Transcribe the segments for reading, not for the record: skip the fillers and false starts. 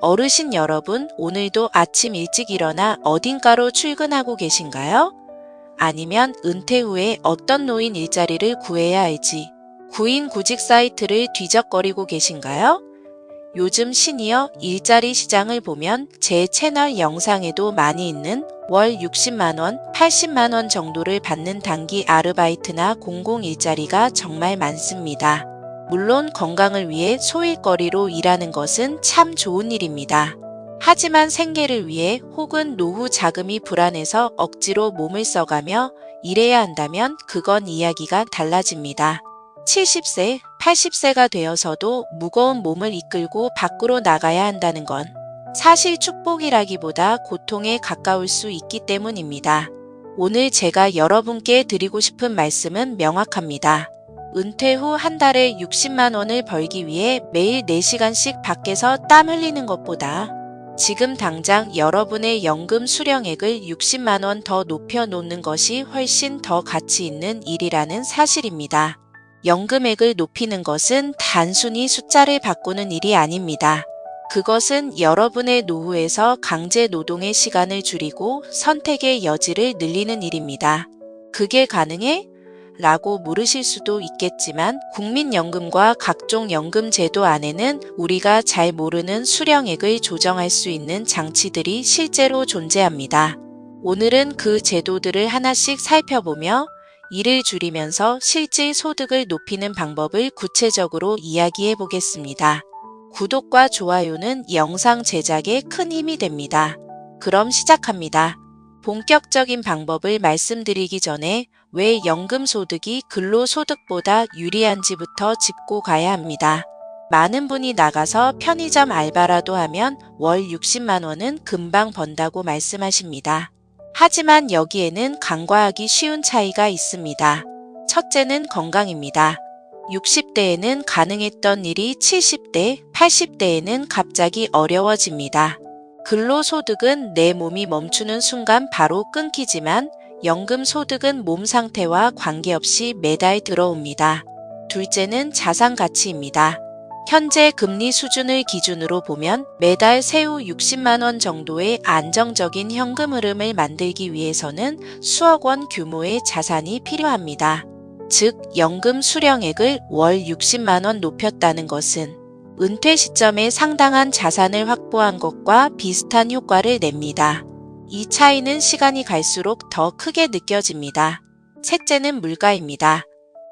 어르신 여러분, 오늘도 아침 일찍 일어나 어딘가로 출근하고 계신가요? 아니면 은퇴 후에 어떤 노인 일자리를 구해야 할지 구인 구직 사이트를 뒤적거리고 계신가요? 요즘 시니어 일자리 시장을 보면 제 채널 영상에도 많이 있는 월 60만원, 80만원 정도를 받는 단기 아르바이트나 공공 일자리가 정말 많습니다. 물론 건강을 위해 소일거리로 일하는 것은 참 좋은 일입니다. 하지만 생계를 위해 혹은 노후 자금이 불안해서 억지로 몸을 써가며 일해야 한다면 그건 이야기가 달라집니다. 70세, 80세가 되어서도 무거운 몸을 이끌고 밖으로 나가야 한다는 건 사실 축복이라기보다 고통에 가까울 수 있기 때문입니다. 오늘 제가 여러분께 드리고 싶은 말씀은 명확합니다. 은퇴 후 한 달에 60만 원을 벌기 위해 매일 4시간씩 밖에서 땀 흘리는 것보다 지금 당장 여러분의 연금 수령액을 60만 원 더 높여 놓는 것이 훨씬 더 가치 있는 일이라는 사실입니다. 연금액을 높이는 것은 단순히 숫자를 바꾸는 일이 아닙니다. 그것은 여러분의 노후에서 강제 노동의 시간을 줄이고 선택의 여지를 늘리는 일입니다. 그게 가능해? 라고 물으실 수도 있겠지만 국민연금과 각종 연금 제도 안에는 우리가 잘 모르는 수령액을 조정할 수 있는 장치들이 실제로 존재합니다. 오늘은 그 제도들을 하나씩 살펴보며 일을 줄이면서 실질 소득을 높이는 방법을 구체적으로 이야기해 보겠습니다. 구독과 좋아요는 영상 제작에 큰 힘이 됩니다. 그럼 시작합니다. 본격적인 방법을 말씀드리기 전에 왜 연금소득이 근로소득보다 유리한지부터 짚고 가야 합니다. 많은 분이 나가서 편의점 알바라도 하면 월 60만 원은 금방 번다고 말씀하십니다. 하지만 여기에는 간과하기 쉬운 차이가 있습니다. 첫째는 건강입니다. 60대에는 가능했던 일이 70대, 80대에는 갑자기 어려워집니다. 근로소득은 내 몸이 멈추는 순간 바로 끊기지만 연금소득은 몸 상태와 관계없이 매달 들어옵니다. 둘째는 자산 가치입니다. 현재 금리 수준을 기준으로 보면 매달 세후 60만 원 정도의 안정적인 현금 흐름을 만들기 위해서는 수억 원 규모의 자산이 필요합니다. 즉, 연금 수령액을 월 60만 원 높였다는 것은 은퇴 시점에 상당한 자산을 확보한 것과 비슷한 효과를 냅니다. 이 차이는 시간이 갈수록 더 크게 느껴집니다. 셋째는 물가입니다.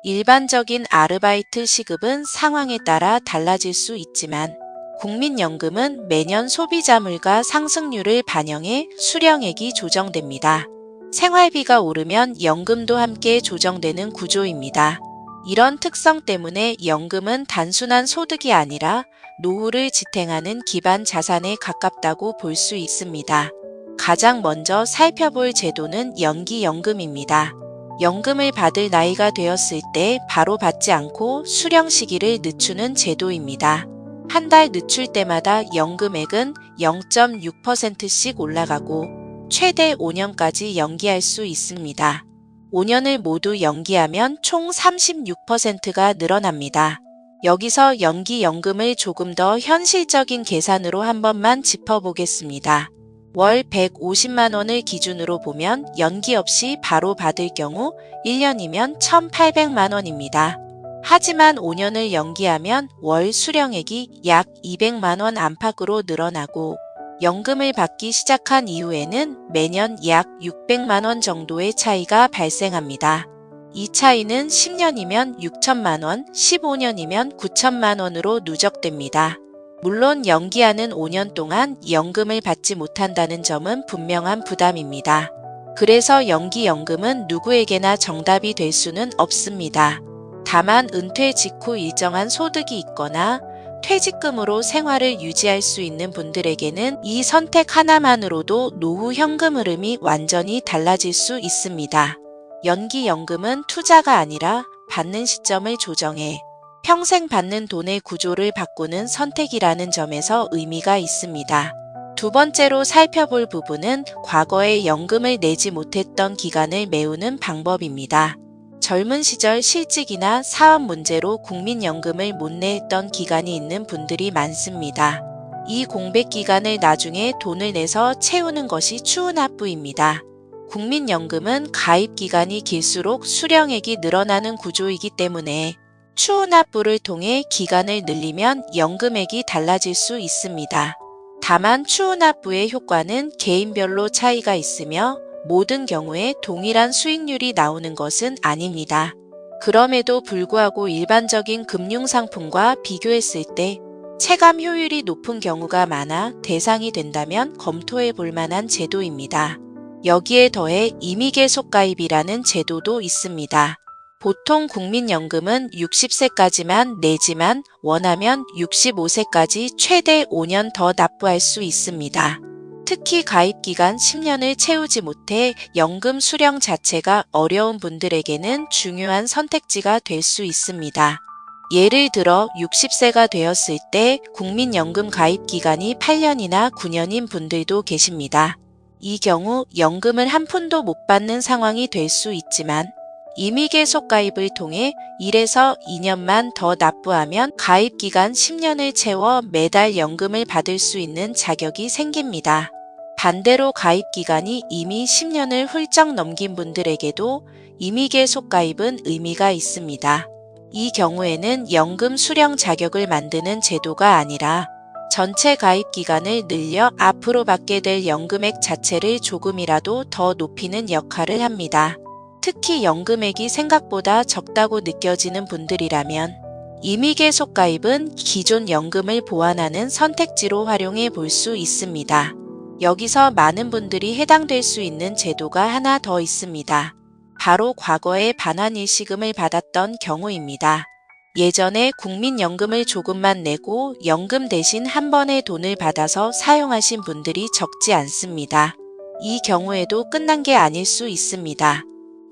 일반적인 아르바이트 시급은 상황에 따라 달라질 수 있지만 국민연금은 매년 소비자 물가 상승률을 반영해 수령액이 조정됩니다. 생활비가 오르면 연금도 함께 조정되는 구조입니다. 이런 특성 때문에 연금은 단순한 소득이 아니라 노후를 지탱하는 기반 자산에 가깝다고 볼 수 있습니다. 가장 먼저 살펴볼 제도는 연기연금입니다. 연금을 받을 나이가 되었을 때 바로 받지 않고 수령 시기를 늦추는 제도입니다. 한 달 늦출 때마다 연금액은 0.6%씩 올라가고 최대 5년까지 연기할 수 있습니다. 5년을 모두 연기하면 총 36%가 늘어납니다. 여기서 연기연금을 조금 더 현실적인 계산으로 한 번만 짚어보겠습니다. 월 150만 원을 기준으로 보면 연기 없이 바로 받을 경우 1년이면 1,800만 원입니다. 하지만 5년을 연기하면 월 수령액이 약 200만 원 안팎으로 늘어나고 연금을 받기 시작한 이후에는 매년 약 600만 원 정도의 차이가 발생합니다. 이 차이는 10년이면 6천만 원, 15년이면 9천만 원으로 누적됩니다. 물론 연기하는 5년 동안 연금을 받지 못한다는 점은 분명한 부담입니다. 그래서 연기연금은 누구에게나 정답이 될 수는 없습니다. 다만 은퇴 직후 일정한 소득이 있거나 퇴직금으로 생활을 유지할 수 있는 분들에게는 이 선택 하나만으로도 노후 현금 흐름이 완전히 달라질 수 있습니다. 연기연금은 투자가 아니라 받는 시점을 조정해 평생 받는 돈의 구조를 바꾸는 선택이라는 점에서 의미가 있습니다. 두 번째로 살펴볼 부분은 과거에 연금을 내지 못했던 기간을 메우는 방법입니다. 젊은 시절 실직이나 사업 문제로 국민연금을 못 냈던 기간이 있는 분들이 많습니다. 이 공백 기간을 나중에 돈을 내서 채우는 것이 추후납부입니다. 국민연금은 가입 기간이 길수록 수령액이 늘어나는 구조이기 때문에 추후납부를 통해 기간을 늘리면 연금액이 달라질 수 있습니다. 다만 추후납부의 효과는 개인별로 차이가 있으며 모든 경우에 동일한 수익률이 나오는 것은 아닙니다. 그럼에도 불구하고 일반적인 금융상품과 비교했을 때 체감 효율이 높은 경우가 많아 대상이 된다면 검토해 볼 만한 제도입니다. 여기에 더해 임의계속가입이라는 제도도 있습니다. 보통 국민연금은 60세까지만 내지만 원하면 65세까지 최대 5년 더 납부할 수 있습니다. 특히 가입기간 10년을 채우지 못해 연금 수령 자체가 어려운 분들에게는 중요한 선택지가 될 수 있습니다. 예를 들어 60세가 되었을 때 국민연금 가입 기간이 8년이나 9년인 분들도 계십니다. 이 경우 연금을 한 푼도 못 받는 상황이 될 수 있지만 임의계속 가입을 통해 1에서 2년만 더 납부하면 가입 기간 10년을 채워 매달 연금을 받을 수 있는 자격이 생깁니다. 반대로 가입 기간이 이미 10년을 훌쩍 넘긴 분들에게도 임의계속 가입은 의미가 있습니다. 이 경우에는 연금 수령 자격을 만드는 제도가 아니라 전체 가입 기간을 늘려 앞으로 받게 될 연금액 자체를 조금이라도 더 높이는 역할을 합니다. 특히 연금액이 생각보다 적다고 느껴지는 분들이라면 임의계속 가입은 기존 연금을 보완하는 선택지로 활용해 볼 수 있습니다. 여기서 많은 분들이 해당될 수 있는 제도가 하나 더 있습니다. 바로 과거에 반환일시금을 받았던 경우입니다. 예전에 국민연금을 조금만 내고 연금 대신 한 번에 돈을 받아서 사용하신 분들이 적지 않습니다. 이 경우에도 끝난 게 아닐 수 있습니다.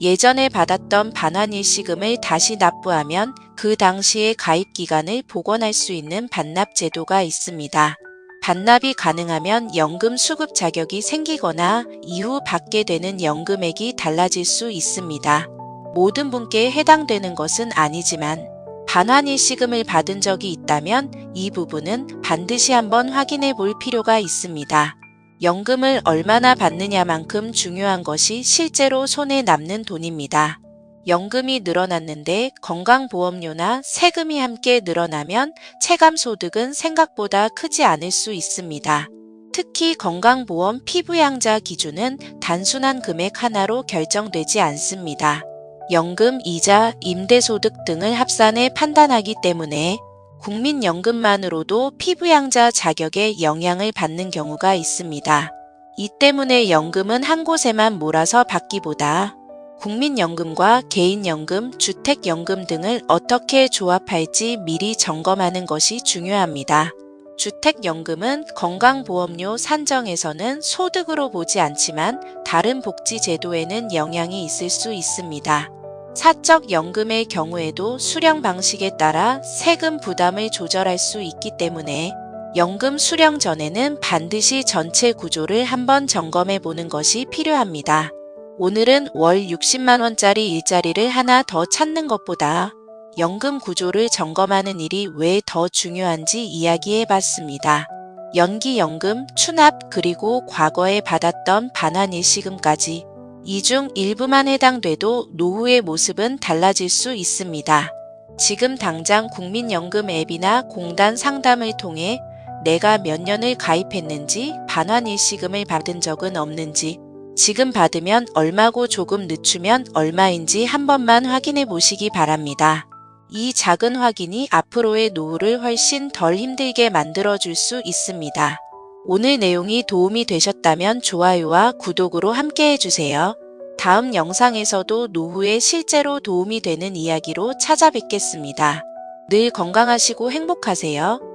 예전에 받았던 반환일시금을 다시 납부하면 그 당시의 가입 기간을 복원할 수 있는 반납 제도가 있습니다. 반납이 가능하면 연금 수급 자격이 생기거나 이후 받게 되는 연금액이 달라질 수 있습니다. 모든 분께 해당되는 것은 아니지만 반환일시금을 받은 적이 있다면 이 부분은 반드시 한번 확인해 볼 필요가 있습니다. 연금을 얼마나 받느냐만큼 중요한 것이 실제로 손에 남는 돈입니다. 연금이 늘어났는데 건강보험료나 세금이 함께 늘어나면 체감소득은 생각보다 크지 않을 수 있습니다. 특히 건강보험 피부양자 기준은 단순한 금액 하나로 결정되지 않습니다. 연금, 이자, 임대소득 등을 합산해 판단하기 때문에 국민연금만으로도 피부양자 자격에 영향을 받는 경우가 있습니다. 이 때문에 연금은 한 곳에만 몰아서 받기보다 국민연금과 개인연금, 주택연금 등을 어떻게 조합할지 미리 점검하는 것이 중요합니다. 주택연금은 건강보험료 산정에서는 소득으로 보지 않지만 다른 복지제도에는 영향이 있을 수 있습니다. 사적연금의 경우에도 수령 방식에 따라 세금 부담을 조절할 수 있기 때문에 연금 수령 전에는 반드시 전체 구조를 한번 점검해 보는 것이 필요합니다. 오늘은 월 60만 원짜리 일자리를 하나 더 찾는 것보다 연금 구조를 점검하는 일이 왜 더 중요한지 이야기해 봤습니다. 연기연금, 추납, 그리고 과거에 받았던 반환일시금까지 이 중 일부만 해당돼도 노후의 모습은 달라질 수 있습니다. 지금 당장 국민연금 앱이나 공단 상담을 통해 내가 몇 년을 가입했는지, 반환일시금을 받은 적은 없는지, 지금 받으면 얼마고 조금 늦추면 얼마인지 한 번만 확인해 보시기 바랍니다. 이 작은 확인이 앞으로의 노후를 훨씬 덜 힘들게 만들어줄 수 있습니다. 오늘 내용이 도움이 되셨다면 좋아요와 구독으로 함께 해주세요. 다음 영상에서도 노후에 실제로 도움이 되는 이야기로 찾아뵙겠습니다. 늘 건강하시고 행복하세요.